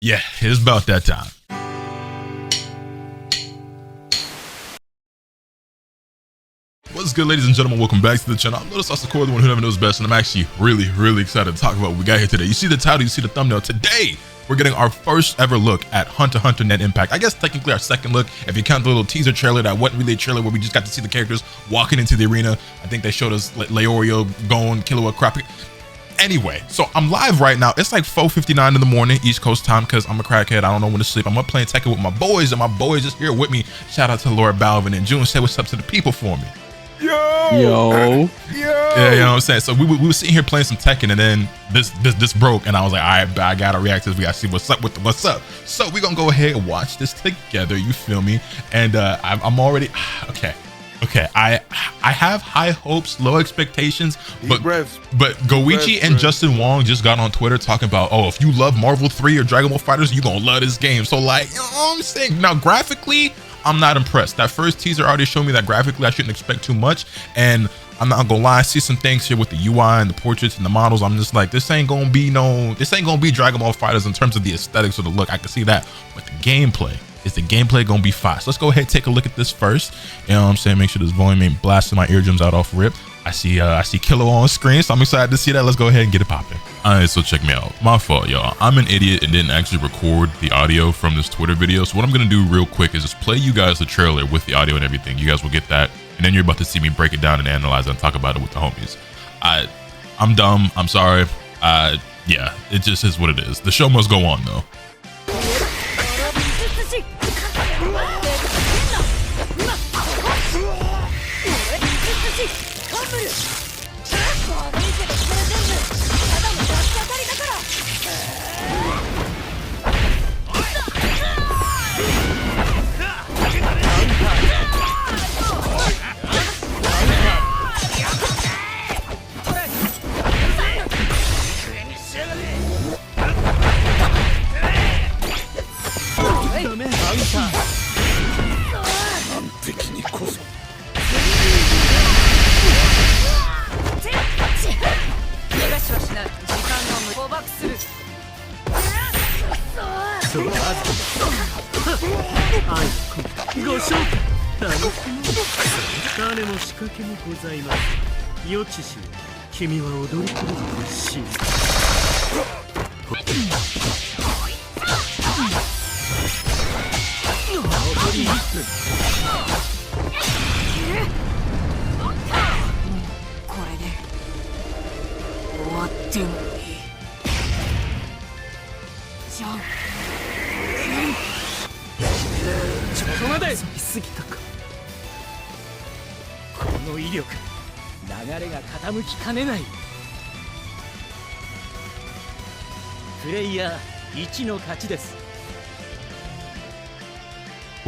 Yeah, it's about that time. What's good, ladies and gentlemen? Welcome back to the channel. I'm LotusAsakura, the one who never knows best, and I'm actually really excited to talk about what we got here today. You see the title, you see the thumbnail. Today, we're getting our first ever look at Hunter x Hunter Net Impact. I guess technically our second look, if you count the little teaser trailer that wasn't really a trailer where we just got to see the characters walking into the arena. I think they showed us Leorio, Gon, Killua, Crap. Anyway, so I'm live right now. It's like 4:59 in the morning, East Coast time, because I'm a crackhead. I don't know when to sleep. I'm up playing Tekken with my boys, and my boys is here with me. Shout out to Lord Balvin and June. Say what's up to the people for me. Yo. Yeah, you know what I'm saying? So we were sitting here playing some Tekken, and then this broke, and I was like, all right, I gotta react to this. We gotta see what's up with what's up. So we're gonna go ahead and watch this together. You feel me? And I'm already okay. I have high hopes, low expectations, but Goichi and Justin Wong just got on Twitter talking about, oh, if you love Marvel 3 or Dragon Ball FighterZ, you're gonna love this game. So like, you know what I'm saying? Now graphically, I'm not impressed. That first teaser already showed me that graphically I shouldn't expect too much, and I'm not gonna lie, I see some things here with the UI and the portraits and the models. I'm just like, this ain't gonna be Dragon Ball FighterZ in terms of the aesthetics or the look. I can see that, but the gameplay, is the gameplay gonna be fire? So let's go ahead and take a look at this first. You know what I'm saying? Make sure this volume ain't blasting my eardrums out off rip. I see Killua on screen, so I'm excited to see that. Let's go ahead and get it popping. Alright, so check me out. My fault, y'all. I'm an idiot and didn't actually record the audio from this Twitter video. So what I'm gonna do real quick is just play you guys the trailer with the audio and everything. You guys will get that, and then you're about to see me break it down and analyze it and talk about it with the homies. I'm dumb. I'm sorry. Yeah, it just is what it is. The show must go on though.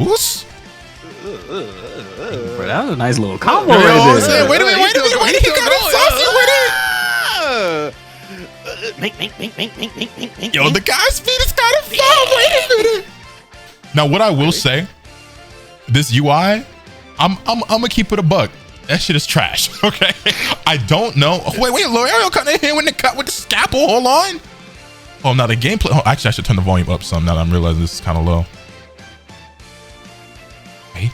Oops. Bro, that was a nice little combo right there. Wait a minute, he got it saucy with it. Yo, the guy's speed is kind of fun. Wait a minute. Now, what I will say, this UI, I'm gonna keep it a buck. That shit is trash. Okay, I don't know. Wait, L'Oreal coming in here with the cut with the scalpel. Hold on. Oh, now the gameplay. Oh, actually, I should turn the volume up some now that I'm realizing this is kind of low. Hey.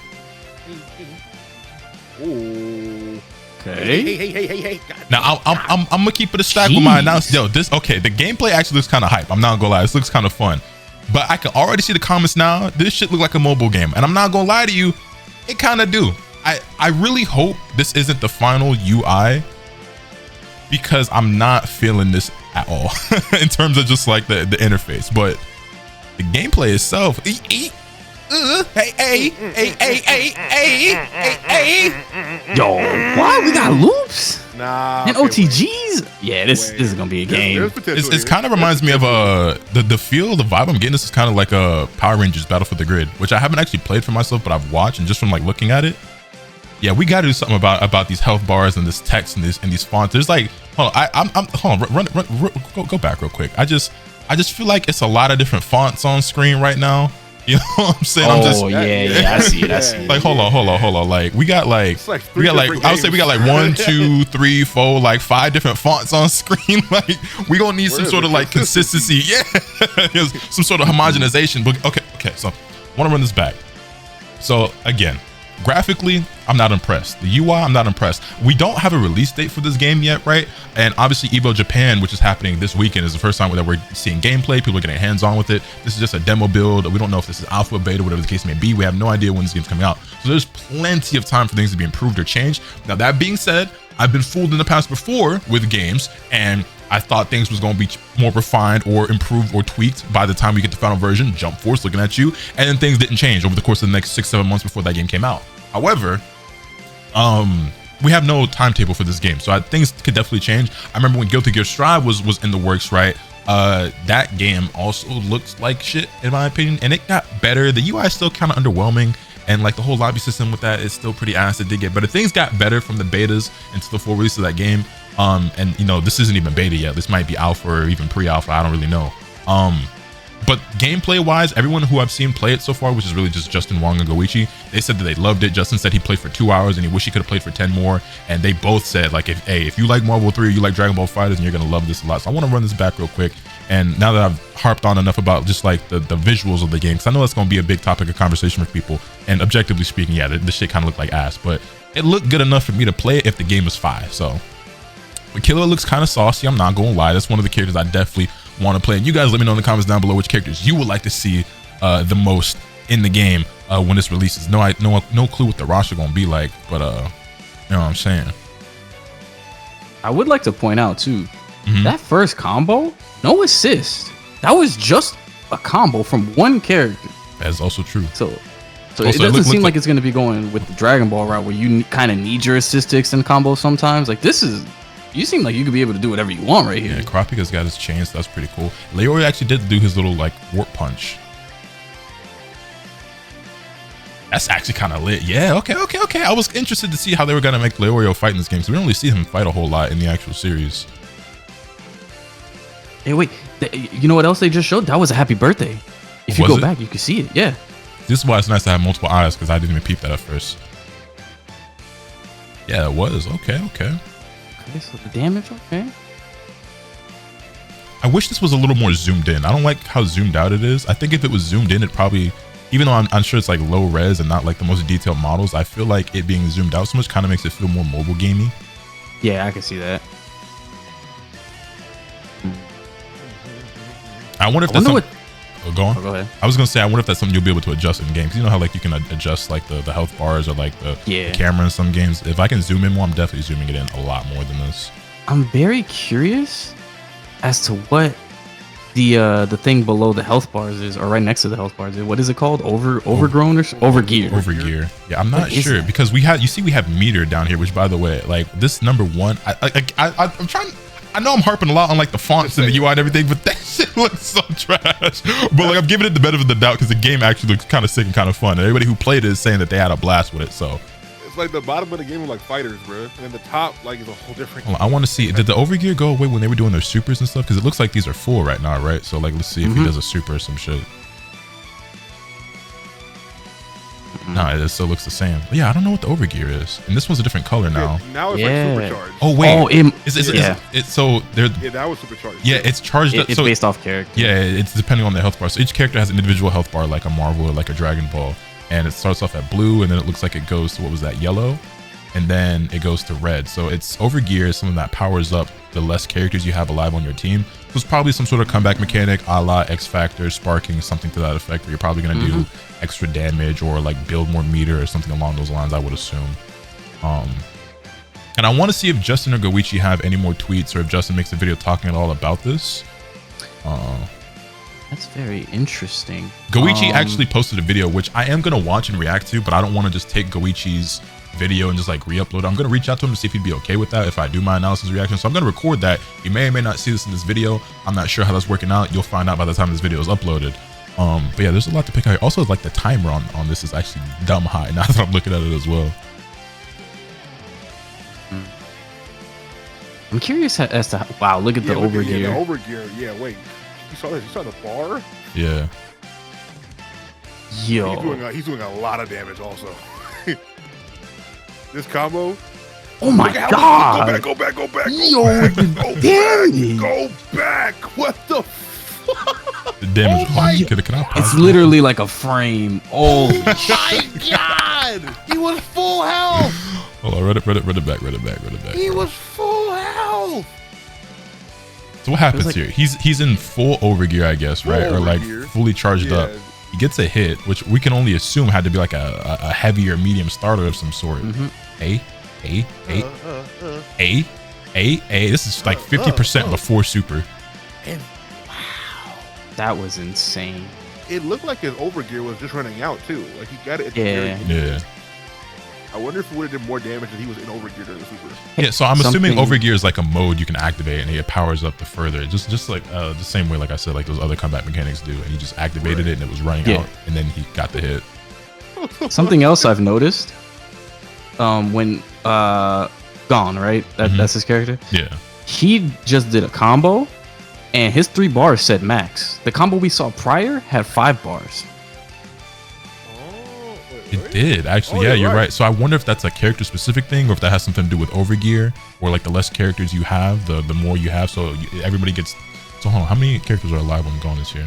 Okay. Hey. Now I'm gonna keep it a stack with my announcement. Yo, the gameplay actually looks kind of hype. I'm not gonna lie, this looks kind of fun. But I can already see the comments now. This shit look like a mobile game, and I'm not gonna lie to you, it kind of do. I really hope this isn't the final UI, because I'm not feeling this at all in terms of just like the interface. But the gameplay itself, Yo, what? We got loops? Nah. And OTGs? Yeah, this is gonna be a game. It kind of reminds me of the feel, the vibe I'm getting. This is kind of like a Power Rangers Battle for the Grid, which I haven't actually played for myself, but I've watched, and just from like looking at it, yeah, we got to do something about these health bars and this text and these fonts. There's like, hold on, go back real quick. I just feel like it's a lot of different fonts on screen right now, You know what I'm saying? I'm just I see it. I see it. like, hold on. Like, we got like I would say we got like 1, 2, 3, 4, like 5 different fonts on screen. Like, we gonna need some sort of like consistency. Yeah, some sort of homogenization. But okay. So, I want to run this back. So again, graphically, I'm not impressed. The UI, I'm not impressed. We don't have a release date for this game yet, right? And obviously Evo Japan, which is happening this weekend, is the first time that we're seeing gameplay. People are getting hands-on with it. This is just a demo build. We don't know if this is alpha, beta, whatever the case may be. We have no idea when this game's coming out. So there's plenty of time for things to be improved or changed. Now, that being said, I've been fooled in the past before with games, and I thought things was going to be more refined or improved or tweaked by the time we get to final version. Jump Force looking at you, and then things didn't change over the course of the next 6-7 months before that game came out. However, we have no timetable for this game, so things could definitely change. I remember when Guilty Gear Strive was in the works, right? That game also looks like shit in my opinion, and it got better. The UI is still kind of underwhelming, and like the whole lobby system with that is still pretty ass. It did get better. Things got better from the betas into the full release of that game. And you know, this isn't even beta yet. This might be alpha or even pre-alpha. I don't really know. But gameplay wise, everyone who I've seen play it so far, which is really just Justin Wong and Goichi, they said that they loved it. Justin said he played for 2 hours and he wished he could have played for 10 more. And they both said, like, if you like Marvel 3 or you like Dragon Ball FighterZ, and you're gonna love this a lot. So I want to run this back real quick. And now that I've harped on enough about just like the visuals of the game, because I know that's gonna be a big topic of conversation with people. And objectively speaking, yeah, the shit kind of looked like ass, but it looked good enough for me to play it if the game is 5. So, but Killer looks kind of saucy. I'm not gonna lie. That's one of the characters I definitely want to play. And you guys let me know in the comments down below which characters you would like to see the most in the game when this releases. No clue what the roster gonna be like, but you know what I'm saying. I would like to point out too, that first combo, no assist. That was just a combo from one character. That's also true. So it doesn't seem like it's gonna be going with the Dragon Ball route where you kind of need your assist to extend combos sometimes. Like, this is, you seem like you could be able to do whatever you want right here. Yeah, Kurapika's got his chains. So that's pretty cool. Leori actually did do his little like warp punch. That's actually kind of lit. Yeah, okay. I was interested to see how they were gonna make Leorio fight in this game, because we don't really see him fight a whole lot in the actual series. Hey, wait, you know what else they just showed? That was a happy birthday. If you go back, you can see it. Yeah. This is why it's nice to have multiple eyes, because I didn't even peep that at first. Yeah, it was. Okay. Okay, so the damage, okay. I wish this was a little more zoomed in. I don't like how zoomed out it is. I think if it was zoomed in, it probably, even though I'm sure it's like low res and not like the most detailed models, I feel like it being zoomed out so much kind of makes it feel more mobile gamey. Yeah, I can see that. I wonder if that's something. Go on. Oh, go ahead. I was gonna say, I wonder if that's something you'll be able to adjust in games. You know how like you can adjust like the health bars or like the camera in some games. If I can zoom in more, I'm definitely zooming it in a lot more than this. I'm very curious as to what the thing below the health bars is, or right next to the health bars is. What is it called? Overgrown or Overgear? Overgear. Yeah, I'm not sure, because we have meter down here, which, by the way, like this number 1, I'm trying. I know I'm harping a lot on like the fonts and the UI and everything, but that shit looks so trash. But like, I'm giving it the benefit of the doubt because the game actually looks kind of sick and kind of fun. And everybody who played it is saying that they had a blast with it. So it's like the bottom of the game was like fighters, bro, and then the top like is a whole different. I want to see, did the Overgear go away when they were doing their supers and stuff? Because it looks like these are full right now, right? So like, let's see if he does a super or some shit. No, it still looks the same. But yeah, I don't know what the Overgear is, and this one's a different color now. Yeah, now it's like supercharged. Oh wait, so they're that was supercharged. Yeah, it's charged. It's based off character. Yeah, it's depending on the health bar. So each character has an individual health bar, like a Marvel or like a Dragon Ball, and it starts off at blue, and then it looks like it goes to, what was that, yellow, and then it goes to red. So it's Overgear is something that powers up the less characters you have alive on your team. So it's probably some sort of comeback mechanic, a la X Factor, sparking, something to that effect, where you're probably gonna do extra damage or like build more meter or something along those lines, I would assume. And I want to see if Justin or Goichi have any more tweets, or if Justin makes a video talking at all about this. That's very interesting. Goichi actually posted a video, which I am gonna watch and react to, but I don't want to just take Goichi's video and just like re-upload it. I'm gonna reach out to him to see if he'd be okay with that if I do my analysis reaction. So I'm gonna record that. You may or may not see this in this video. I'm not sure how that's working out. You'll find out by the time this video is uploaded. But yeah, there's a lot to pick out. Also, like the timer on this is actually dumb high now that I'm looking at it as well. I'm curious as to wow, look at the Overgear. Yeah, the Overgear. Yeah, wait. You saw this? You saw the bar? Yeah. Yo. He's doing a lot of damage also. This combo. Oh my god. Go back. Yo, Go back. What the fuck? The damage. Oh my- Can I pause It's it? literally like a frame. Oh, My god. He was full health. Hold on, run it back. He was full health. So what happens like- here? He's in full overgear, I guess, right? Or like Overgear. fully charged up. Yeah. He gets a hit, which we can only assume had to be like a heavier medium starter of some sort. A. This is like 50% before super. And that was insane. it looked like his overgear was just running out too. Like he got it. At the Yeah. very beginning. Yeah. I wonder if it would have did more damage if he was in overgear during the super. Yeah, so I'm assuming Something- overgear is like a mode you can activate and it powers up the further. Just like the same way, like I said, like those other combat mechanics do. And he just activated it and it was running Yeah. out and then he got the hit. Something else I've noticed. When Gone, right? That's his character. Yeah. He just did a combo, and his 3 bars said max. The combo we saw prior had 5 bars. Oh, It did actually. Oh, Yeah, you're you're right. right. So I wonder if that's a character specific thing or if that has something to do with overgear or like the less characters you have, the more you have. So everybody gets. So hold on, how many characters are alive when Gon is here?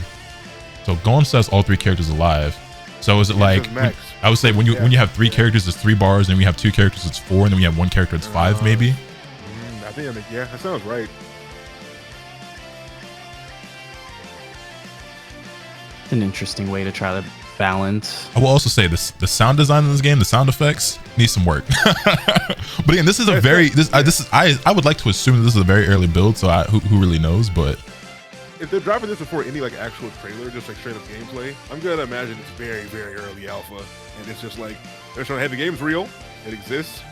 So Gon says all 3 characters alive. So is it Yeah, it like says max. I would say when you have 3 characters, it's 3 bars, and when you have 2 characters, it's 4, and then we have 1 character, it's 5 maybe. I think that sounds right. An interesting way to try to balance. I will also say this: the sound design in this game, the sound effects, needs some work. But again, this is a very I would like to assume that this is a very early build, so who really knows? But If they're dropping this before any like actual trailer, just like straight up gameplay, I'm gonna imagine it's very, very early alpha, and it's just like they're trying to have the game's real, it exists,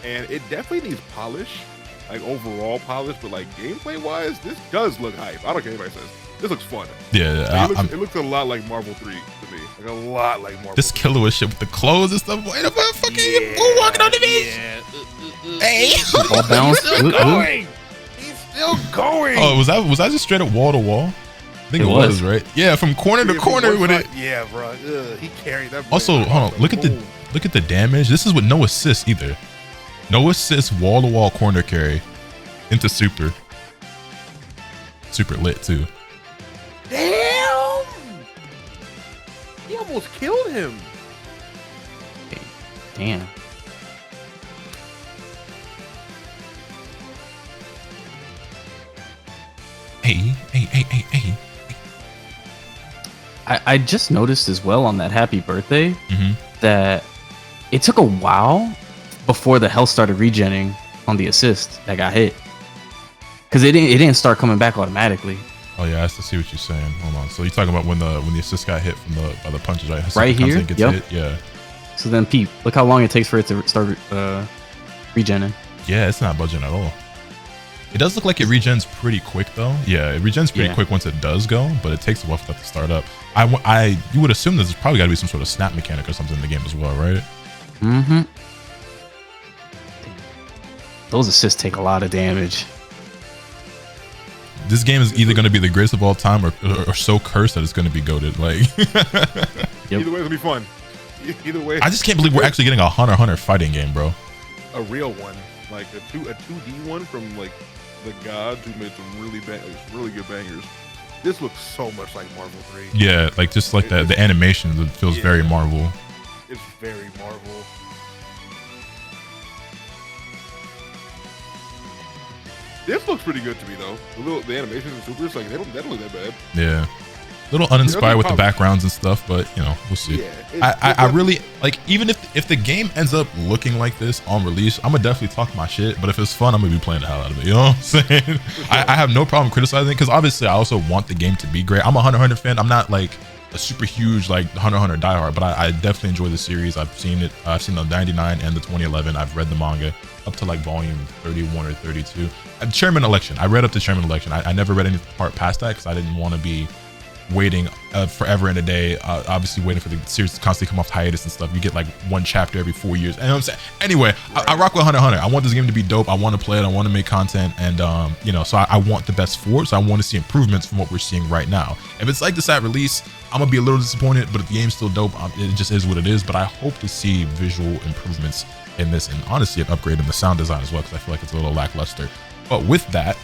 and it definitely needs polish, like overall polish, but like gameplay wise, this does look hype. I don't care what anybody says. This looks fun. yeah, Like, it looks a lot like Marvel 3 to me. Like a lot like Marvel. this killer with shit with the clothes and stuff. Wait a fucking walking on the beach. Hey. Ball bounce. Still going. He's still going. Oh, was that just straight up wall to wall? I think It it was, was. right? Yeah, from corner to corner with it. Yeah, bro. He carried that. Also, blade hold off on. Look at the damage. This is with no assist either. No assist, wall to wall corner carry into super. Super lit too. Damn! He almost killed him. Damn. Hey. I just noticed as well on that happy birthday Mm-hmm. that it took a while before the health started regenning on the assist that got hit. Cause it didn't start coming back automatically. Oh yeah, I have to see what you're saying. Hold on. So you're talking about when the assist got hit from by the punches, right? So Right it comes here? in, gets Yep. hit. Yeah. So then Pete, look how long it takes for it to start regenning. Yeah, it's not budging at all. It does look like it regens pretty quick though. Yeah, it regens pretty Yeah. quick once it does go, but it takes a while for that to start up. You would assume there's probably got to be some sort of snap mechanic or something in the game as well, right? Mm-hmm. Those assists take a lot of damage. This game is either going to be the greatest of all time or so cursed that it's going to be goated. Like, Yep. Either way, it's gonna be fun. Either way, I just can't believe we're actually getting a Hunter x Hunter fighting game, bro. a real one, like a 2D one from like the gods who made some really good bangers. This looks so much like Marvel 3. Yeah, like just like the animation, it feels very Marvel. It's very Marvel. This looks pretty good to me though. The animations and supers, like they don't look that bad. Yeah. A little uninspired with the backgrounds and stuff, but you know, we'll see. Yeah, I really like, even if the game ends up looking like this on release, I'm gonna definitely talk my shit. But if it's fun, I'm gonna be playing the hell out of it. You know what I'm saying? I have no problem criticizing it because obviously I also want the game to be great. I'm a Hunter x Hunter fan. I'm not like a super huge like Hunter x Hunter diehard, but I definitely enjoy the series. I've seen it. I've seen the 99 and the 2011. I've read the manga up to like volume 31 or 32. Chairman Election. I read up to Chairman Election. I never read any part past that because I didn't want to be waiting forever and a day, obviously waiting for the series to constantly come off hiatus and stuff. You get like one chapter every 4 years. And you know what I'm saying? Anyway, I rock with Hunter x Hunter. I want this game to be dope. I want to play it. I want to make content. And, you know, so I want the best for it. So I want to see improvements from what we're seeing right now. If it's like this at release, I'm going to be a little disappointed. But if the game's still dope, it just is what it is. But I hope to see visual improvements in this. And honestly, an upgrade in the sound design as well, because I feel like it's a little lackluster. But with that,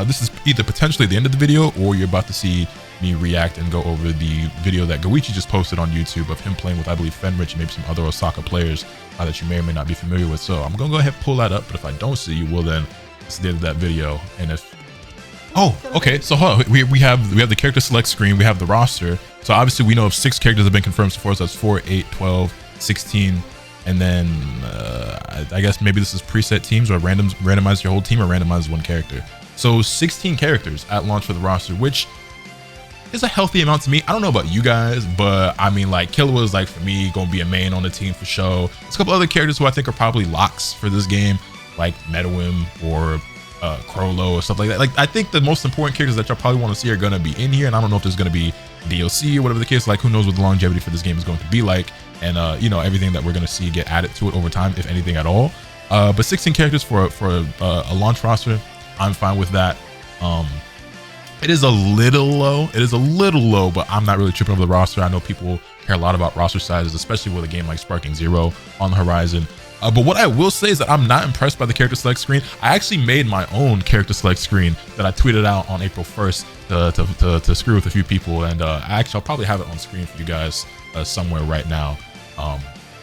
this is either potentially the end of the video, or you're about to see me react and go over the video that Goichi just posted on YouTube of him playing with, I believe, Fenrich and maybe some other Osaka players that you may or may not be familiar with. So I'm gonna go ahead and pull that up, but if I don't see you, well then it's the end of that video. And if okay, so we have the character select screen, we have the roster. So obviously we know of 6 characters have been confirmed so far. So that's 4, 8, 12, 16, and then I guess maybe this is preset teams, or randomize your whole team, or randomize one character. So 16 characters at launch for the roster, which is a healthy amount to me. I don't know about you guys, but I mean, like, Killua is, like, for me, gonna be a main on the team for sure. There's a couple other characters who I think are probably locks for this game, like Medawim or Crollo or stuff like that. Like, I think the most important characters that y'all probably want to see are gonna be in here, and I don't know if there's gonna be DLC or whatever the case. Like, who knows what the longevity for this game is going to be like, and you know, everything that we're gonna see get added to it over time, if anything at all. But 16 characters for a launch roster, I'm fine with that. It is a little low, but I'm not really tripping over the roster. I know people care a lot about roster sizes, especially with a game like Sparking Zero on the horizon. But what I will say is that I'm not impressed by the character select screen. I actually made my own character select screen that I tweeted out on April 1st to screw with a few people, and I'll probably have it on screen for you guys somewhere right now.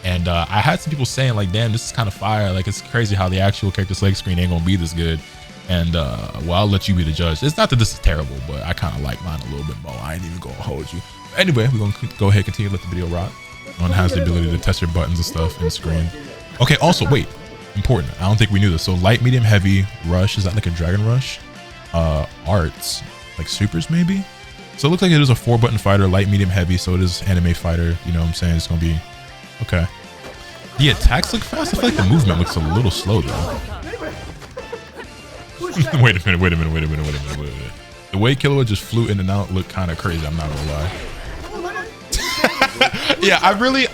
And I had some people saying, like, damn, this is kind of fire. Like, it's crazy how the actual character select screen ain't gonna be this good. And well, I'll let you be the judge. It's not that this is terrible, but I kind of like mine a little bit more. I ain't even gonna hold you. But anyway, we're gonna go ahead and continue to let the video rock. One has the ability to test your buttons and stuff in screen. Okay, also, wait, important. I don't think we knew this. So light, medium, heavy, rush. Is that like a Dragon Rush? Arts, like supers maybe? So it looks like it is a 4-button fighter, light, medium, heavy. So it is anime fighter. You know what I'm saying? It's gonna be okay. The attacks look fast. I feel like the movement looks a little slow though. Wait a minute. The way Killua just flew in and out looked kind of crazy. I'm not gonna lie. Yeah, I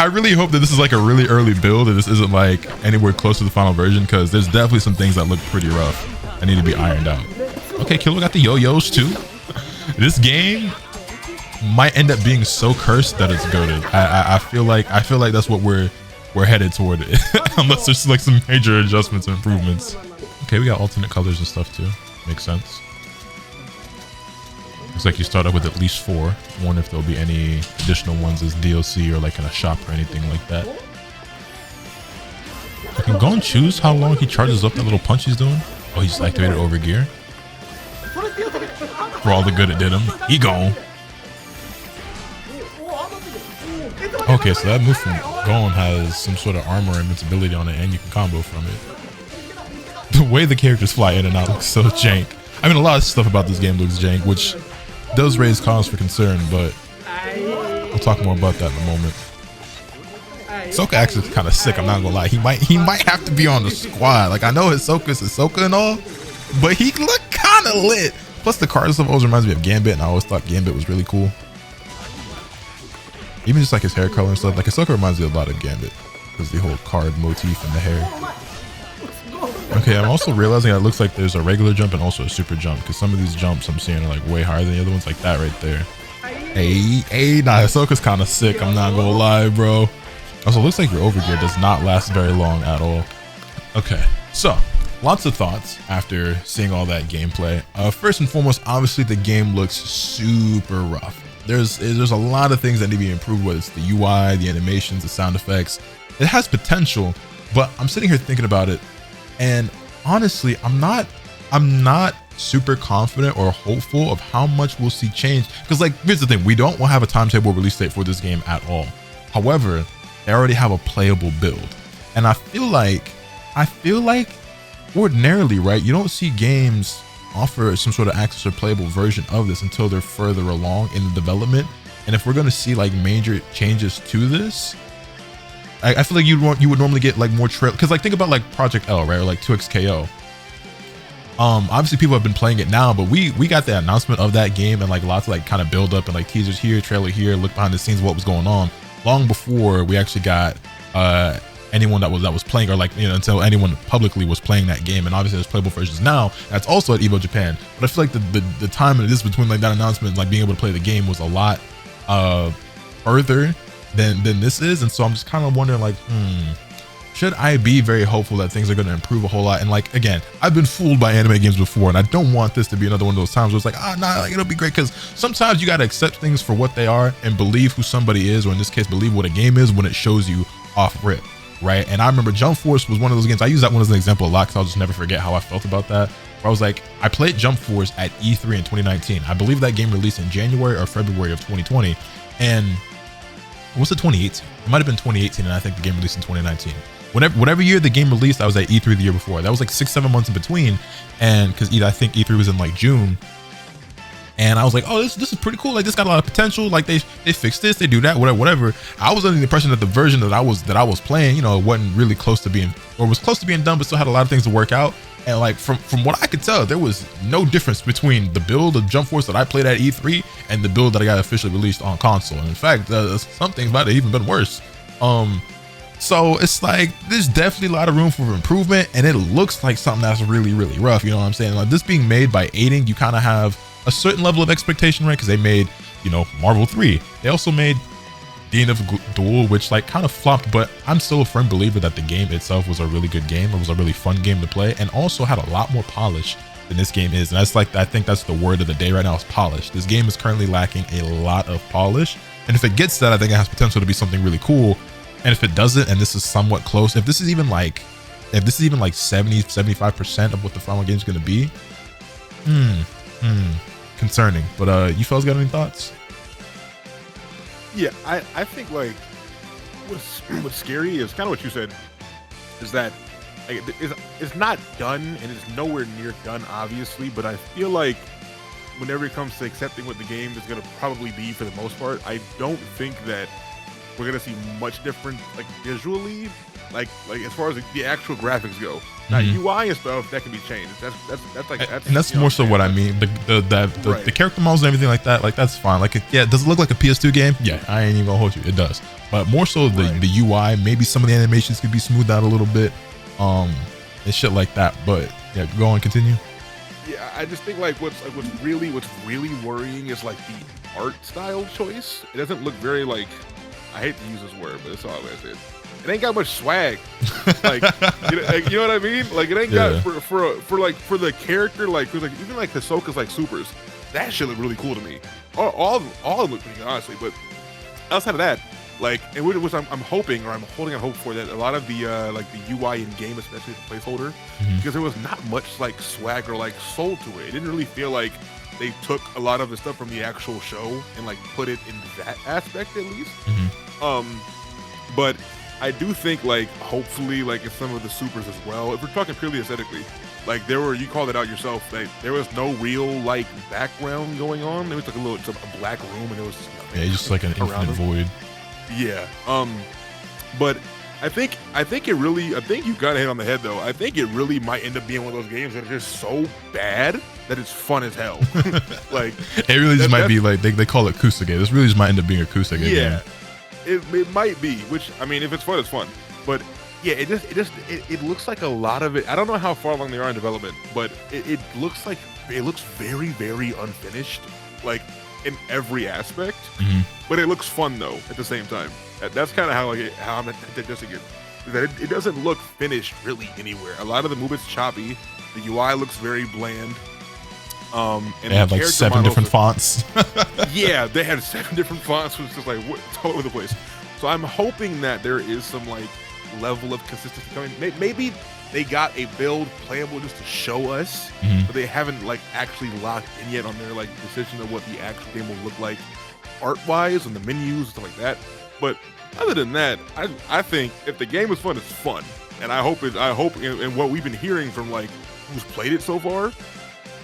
really hope that this is like a really early build and this isn't like anywhere close to the final version, because there's definitely some things that look pretty rough that need to be ironed out. Okay, Killua got the yo-yos too. This game might end up being so cursed that it's goated. I feel like that's what we're headed toward it. Unless there's like some major adjustments and improvements. Okay, we got alternate colors and stuff too. Makes sense. Looks like you start up with at least 4. I wonder if there'll be any additional ones as DLC or like in a shop or anything like that. I can go and choose how long he charges up that little punch he's doing. Oh, he's activated Overgear. For all the good it did him. He gone. Okay, so that move from Gon has some sort of armor invincibility on it, and you can combo from it. The way the characters fly in and out looks so jank. I mean, a lot of stuff about this game looks jank, which does raise cause for concern, but we'll talk more about that in a moment. Hisoka actually is kind of sick, I'm not gonna lie. He might have to be on the squad. Like, I know Hisoka's Hisoka and all, but he looked kind of lit. Plus the card stuff always reminds me of Gambit, and I always thought Gambit was really cool. Even just like his hair color and stuff. Like, Hisoka reminds me a lot of Gambit, because the whole card motif and the hair. Okay, I'm also realizing that it looks like there's a regular jump and also a super jump, because some of these jumps I'm seeing are like way higher than the other ones, like that right there. Hey, nah, Hisoka's kind of sick, I'm not gonna lie, bro. Also, looks like your Overgear does not last very long at all. Okay, so lots of thoughts after seeing all that gameplay. First and foremost, obviously the game looks super rough. There's a lot of things that need to be improved, whether it's the UI, the animations, the sound effects. It has potential, but I'm sitting here thinking about it, and honestly, I'm not super confident or hopeful of how much we'll see change. Because, like, here's the thing, we don't have a timetable release date for this game at all. However, they already have a playable build, and I feel like ordinarily, right, you don't see games offer some sort of access or playable version of this until they're further along in the development. And if we're going to see like major changes to this, I feel like you would normally get like more trail, because like think about like Project L, right, or like 2XKO. Obviously people have been playing it now, but we got the announcement of that game and like lots of like kind of build up and like teasers here, trailer here, look behind the scenes of what was going on long before we actually got anyone that was playing, or like, you know, until anyone publicly was playing that game. And obviously there's playable versions now. That's also at Evo Japan. But I feel like the time and this between like that announcement and like being able to play the game was a lot further than this is. And so I'm just kind of wondering like, should I be very hopeful that things are going to improve a whole lot? And like, again, I've been fooled by anime games before, and I don't want this to be another one of those times where it's like, nah, like, it'll be great. Because sometimes you got to accept things for what they are and believe who somebody is, or in this case, believe what a game is when it shows you off rip, right? And I remember Jump Force was one of those games. I use that one as an example a lot because I'll just never forget how I felt about that. Where I was like, I played Jump Force at E3 in 2019. I believe that game released in January or February of 2020. And what's it, 2018? It might have been 2018, and I think the game released in 2019. Whatever year the game released, I was at E3 the year before. That was like 6-7 months in between, and because I think E3 was in like June, and I was like, oh, this is pretty cool. Like, this got a lot of potential. Like, they fixed this, they do that, whatever. I was under the impression that the version that I was playing, you know, wasn't really close to being, or was close to being done, but still had a lot of things to work out. And like from what I could tell, there was no difference between the build of Jump Force that I played at E3 and the build that I got officially released on console. And in fact, some things might have even been worse. So it's like, there's definitely a lot of room for improvement, and it looks like something that's really, really rough. You know what I'm saying? Like, this being made by Aiding, you kind of have a certain level of expectation, right? Because they made, you know, Marvel 3. They also made DNF Duel, which like kind of flopped, but I'm still a firm believer that the game itself was a really good game. It was a really fun game to play, and also had a lot more polish than this game is. And that's like, I think that's the word of the day right now, is polish. This game is currently lacking a lot of polish, and if it gets that, I think it has potential to be something really cool. And if it doesn't, and this is somewhat close, if this is even like 70-75% of what the final game is going to be, concerning. But you fellas got any thoughts? Yeah, I think like what's scary is kind of what you said, is that like, it's not done, and it's nowhere near done, obviously, but I feel like whenever it comes to accepting what the game is going to probably be for the most part, I don't think that we're gonna see much different, like visually, like as far as the actual graphics go. Now UI and stuff that can be changed. That's more so what I mean. The character models and everything like that, like that's fine. Like, does it look like a PS2 game? Yeah, I ain't even gonna hold you. It does. But more so the UI, maybe some of the animations could be smoothed out a little bit, and shit like that. But yeah, go on, continue. Yeah, I just think like what's really worrying is like the art style choice. It doesn't look very like, I hate to use this word, but it's all I'm gonna say. It ain't got much swag. Like, you know what I mean? Like, it ain't got for the character, like even like Hisoka's like supers. That shit look really cool to me. All of them look pretty good, honestly. But outside of that, like, and which I'm hoping, or I'm holding out hope for, that a lot of the like the UI in game, especially the placeholder, because there was not much like swag or like soul to it. It didn't really feel like they took a lot of the stuff from the actual show and like put it in that aspect at least. But I do think like hopefully like in some of the supers as well, if we're talking purely aesthetically, like you called it out yourself, like there was no real like background going on. There was like a black room, and it was just nothing. Just like an infinite void. Yeah. But I think you got a hit on the head though. I think it really might end up being one of those games that are just so bad that it's fun as hell. Like, it really just might be like they call it Kusage. This really just might end up being a Kusage game. It might be, which, I mean, if it's fun, it's fun. But yeah, it looks like a lot of it. I don't know how far along they are in development, but it looks very, very unfinished, like in every aspect. But it looks fun though at the same time. That's kind of how I'm digesting it. That it doesn't look finished really anywhere. A lot of the movements choppy. The UI looks very bland. And they have like 7 different fonts. Yeah, they had 7 different fonts, which is just like it's all over the place. So I'm hoping that there is some like level of consistency coming. Maybe they got a build playable just to show us, but they haven't like actually locked in yet on their like decision of what the actual game will look like art-wise and the menus and stuff like that. But other than that, I think if the game is fun, it's fun, and I hope in what we've been hearing from like who's played it so far,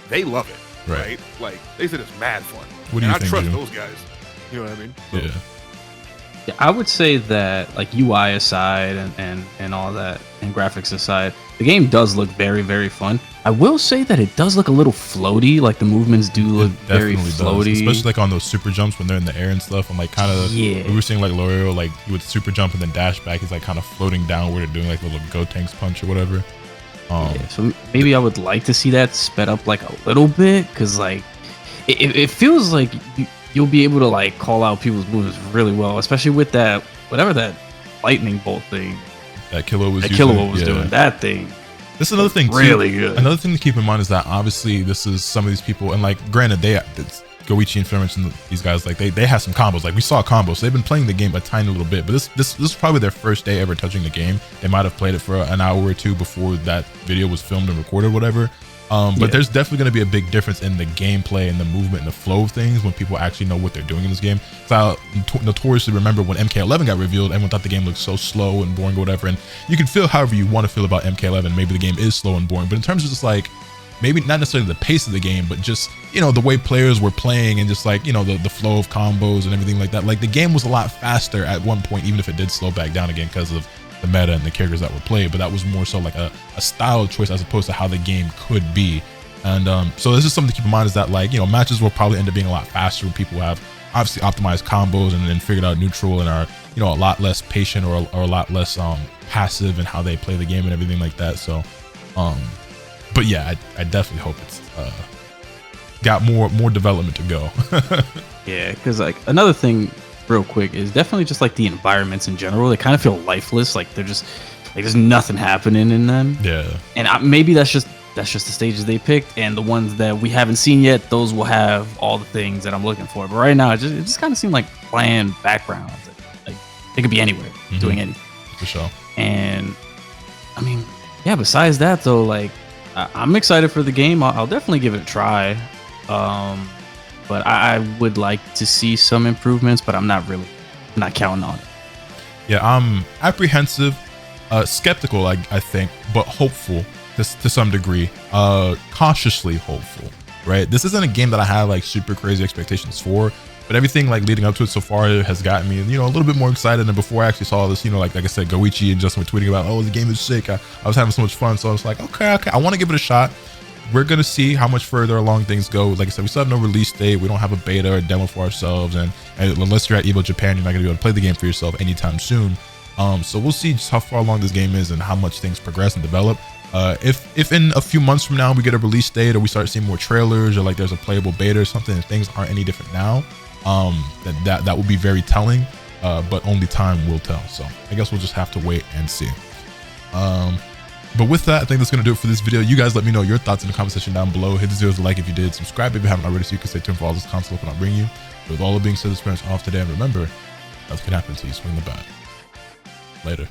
they love it, right? Like, they said it's mad fun. What do you think, I trust Jim? those guys. You know what I mean? So, yeah, I would say that, like, UI aside and all that, and graphics aside, the game does look very, very fun. I will say that it does look a little floaty. Like the movements do look very floaty, especially like on those super jumps when they're in the air and stuff. I'm like kind of yeah. We were seeing like L'Oreal, like he would super jump and then dash back. He's like kind of floating downward and doing like a little go tanks punch or whatever. Yeah, so maybe I would like to see that sped up like a little bit, because like it feels like you'll be able to like call out people's movements really well, especially with that whatever that lightning bolt thing that Killua was doing. That thing. This is another thing too. Really good. Another thing to keep in mind is that obviously this is some of these people, and like granted, Goichi and Furman and these guys, like they have some combos. Like we saw combos, so they've been playing the game a tiny little bit. But this is probably their first day ever touching the game. They might have played it for an hour or two before that video was filmed and recorded, whatever. But there's definitely going to be a big difference in the gameplay and the movement and the flow of things when people actually know what they're doing in this game. Because I notoriously remember when MK11 got revealed, everyone thought the game looked so slow and boring or whatever. And you can feel however you want to feel about MK11. Maybe the game is slow and boring, but in terms of just like, maybe not necessarily the pace of the game, but just, you know, the way players were playing and just like, you know, the flow of combos and everything like that. Like the game was a lot faster at one point, even if it did slow back down again because of the meta and the characters that were played. But that was more so like a style choice as opposed to how the game could be. And so this is something to keep in mind, is that like, you know, matches will probably end up being a lot faster when people have obviously optimized combos and then figured out neutral and are, you know, a lot less patient or a lot less passive in how they play the game and everything like that. So but yeah, I definitely hope it's got more development to go. Yeah, because like another thing real quick is definitely just like the environments in general. They kind of feel lifeless, like they're just like there's nothing happening in them. Yeah, and maybe that's just the stages they picked, and the ones that we haven't seen yet, those will have all the things that I'm looking for. But right now, it just kind of seemed like bland backgrounds. Like they could be anywhere, doing anything. For sure. And I mean, yeah. Besides that, though, like I'm excited for the game. I'll definitely give it a try. But I would like to see some improvements, but I'm not counting on it. Yeah, I'm apprehensive, skeptical, I think, but hopeful to some degree, cautiously hopeful, right? This isn't a game that I have like super crazy expectations for, but everything like leading up to it so far has gotten me, you know, a little bit more excited than before I actually saw this. You know, like I said, Goichi and Justin were tweeting about, oh, the game is sick. I was having so much fun, so I was like, okay, I want to give it a shot. We're gonna see how much further along things go. Like I said, we still have no release date. We don't have a beta or a demo for ourselves, and unless you're at Evo Japan, you're not gonna be able to play the game for yourself anytime soon. So we'll see just how far along this game is and how much things progress and develop. If in a few months from now we get a release date, or we start seeing more trailers, or like there's a playable beta or something, and things aren't any different now, that will be very telling. But only time will tell. So I guess we'll just have to wait and see. But with that, I think that's going to do it for this video. You guys let me know your thoughts in the comment section down below. Hit the zero like if you did. Subscribe if you haven't already so you can stay tuned for all this console when I bring you. But with all of being said, this experience off today. And remember, nothing can happen until you swing the bat. Later.